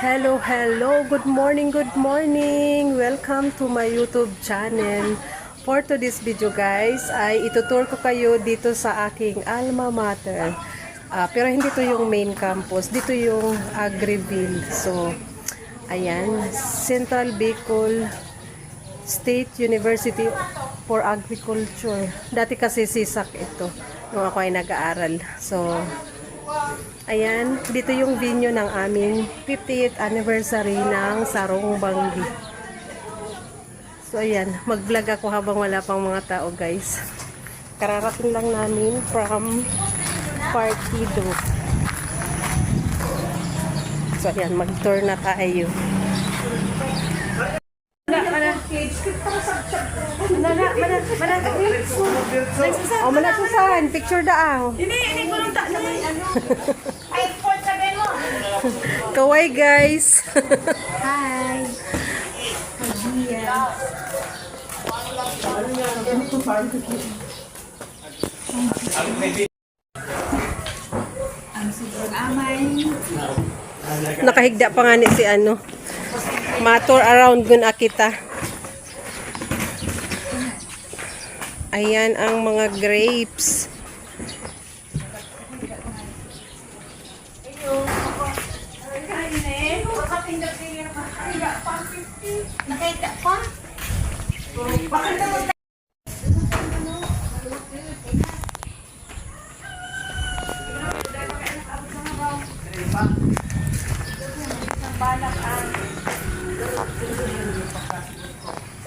Hello, hello. Good morning, good morning. Welcome to my YouTube channel. For today's video guys, ay itutur ko kayo dito sa aking alma mater. Pero hindi to yung main campus. Dito yung Agriville. So, ayan. Central Bicol State University for Agriculture. Dati kasi sisak ito nung ako ay nag-aaral. So, ayan, dito yung venue ng aming 50th anniversary ng Sarong Banggi. So ayan, mag-vlog ako habang wala pang mga tao guys. Kararating lang namin from Partido. So ayan, mag-tour na tayo. Oh, manasusan, picture daang. Ini gulong tak na ay port sa mo. Kaway guys. Hi. Ang super amay. Nakahigda pa nga ni si ano. Matur around gun akita. Ayan ang mga grapes. Nakita pa?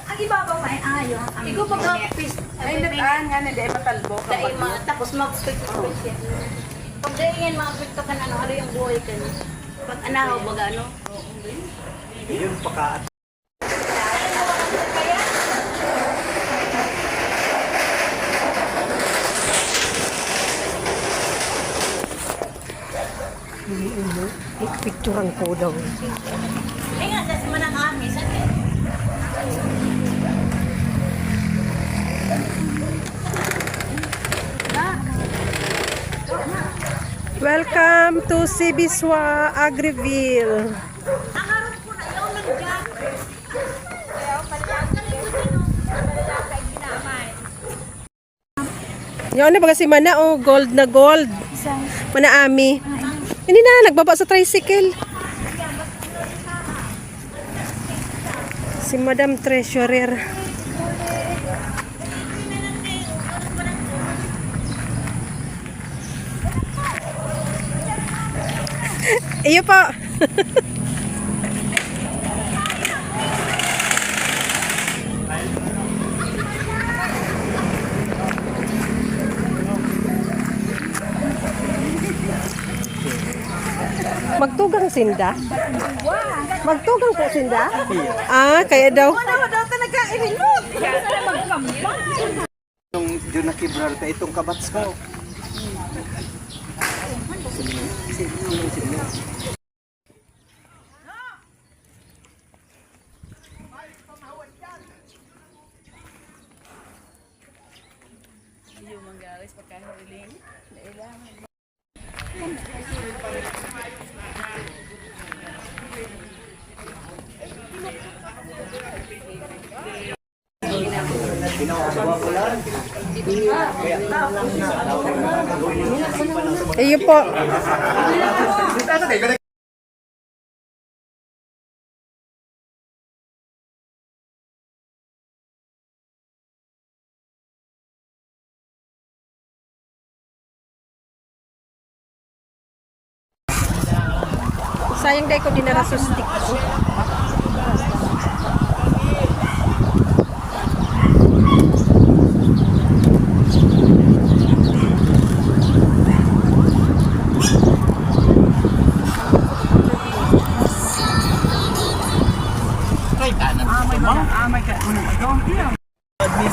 Ang ibabaw ay ayo. Ikaw pag-pis. Ay, nagaan nga na, dahil matalbo. Tapos mag-pit-pit siya. Pag ganyan mga pito ka na, ano yung buhay ka na. Pag anahaw baga, ano? Yun, paka. Picturean ko daw. Ay nga, kasi manang amis. Welcome to Sibiswa, Agriville. Ang harap ko na, yung nandiyan. Yan na ba kasi mana oh, gold na gold. Mana ami. Hindi na, nagbaba sa tricycle. Si Madam Treasurer. Iyo po. Magtugang sinda? Magtugang po sinda? Kaya daw. Yung doon na Gibraltar, itong kabatsaw. Iyo po. Sayang dahil ko dinarasustik ko.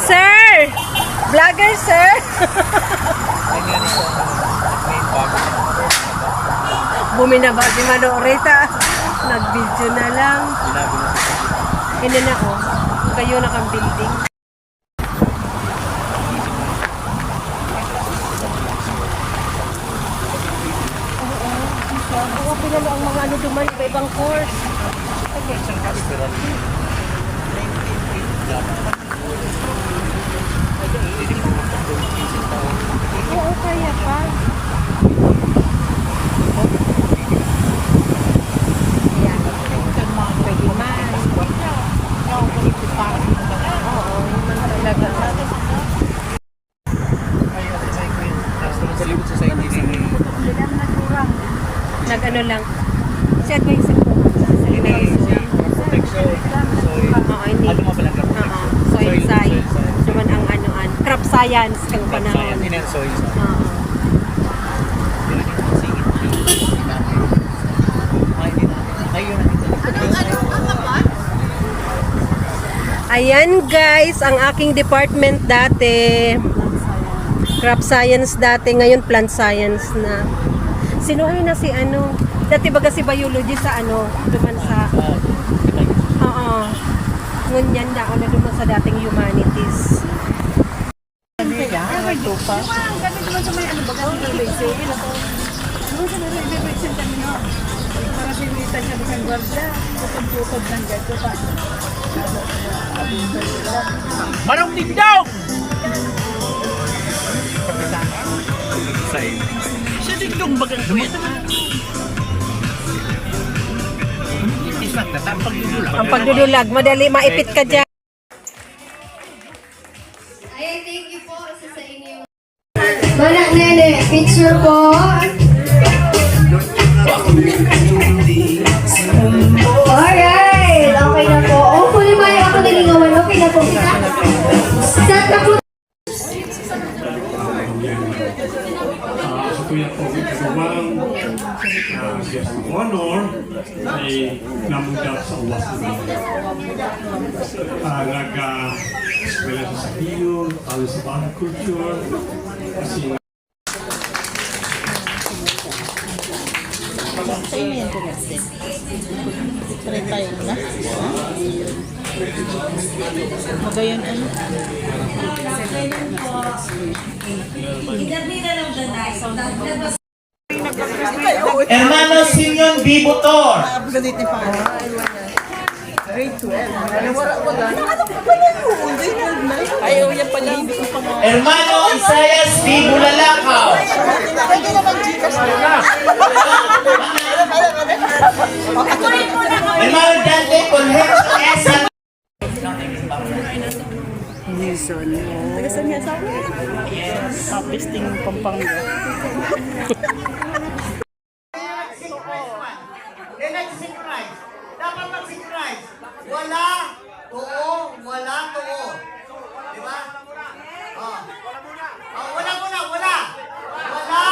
Sir! Vlogger, sir! Buminaba si Manorita. Nag-video na lang. Hindi na ako. Kayo nakang building. Oo, Oo, pinalo ang mga ano duman, iba-ibang course. Oo, kaya pa. Ayan. Pwede man. Oo, yun man talaga. Nag-ano lang. Si advice ko. Oo, hindi. Oo, soil science. Naman ang anoan. Crop science kang panahon. Oo. Ayan guys, ang aking department dati. Crop science dati, ngayon plant science na. Sinuhay na si ano, dati baga si biology sa ano, duman sa, oo, ngunyan na ako na duman sa dating humanities. Manong Dingdong! Si Dingdong bagang kuya. Ang pagdudulag, madali maipit ka dyan. Ay, thank you po sa inyo. Manak Nene, picture po. Alright, okay na po. O, kung ba ako nalingawan, okay na po kita. Set na po. Sa tuya po gawang guest of honor ay namudap sa uwas nila. Nag-eskwela sa Sakiyo, talo sa Bahang Culture, kasi Magayon ano? Hermano Simeon B. Butor. Ayaw yan pala. Hermano Isaias B. Bulalakaw. Hermano Dante Conjejo S. Tagasan niya sa akin. Papisting Pampanga. Dapat mag-synchronize. Wala, tuo, wala, tuo. Di ba? Oh. Oh, wala muna, wala. Wala,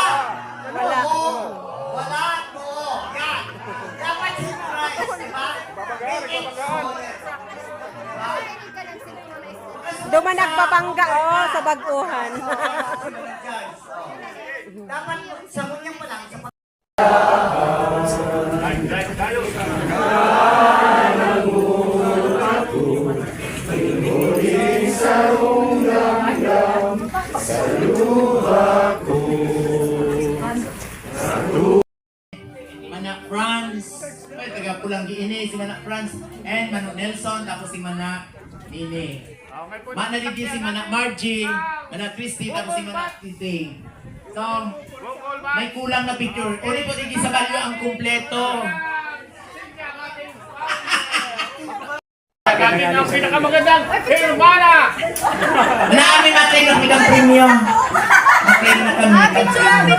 tuo, wala, tuo. Yan. Dapat synchronize, di ba? Duman nagpapangga, oh, sa baguhan. Dapat sa munyang pa lang, sa Manak Franz, ay taga Pulang Giini, si Manak Franz, and Manak Nelson, tapos si Manak Nini. Manak din si Manak Margie, Manak Christy, tapos si Manak Titi. So, may kulang na picture. Uli po din sa balyo ang kumpleto. Kami ang pinakamagandang Hermana! Naami matin ng bilang premium. Matin na kami.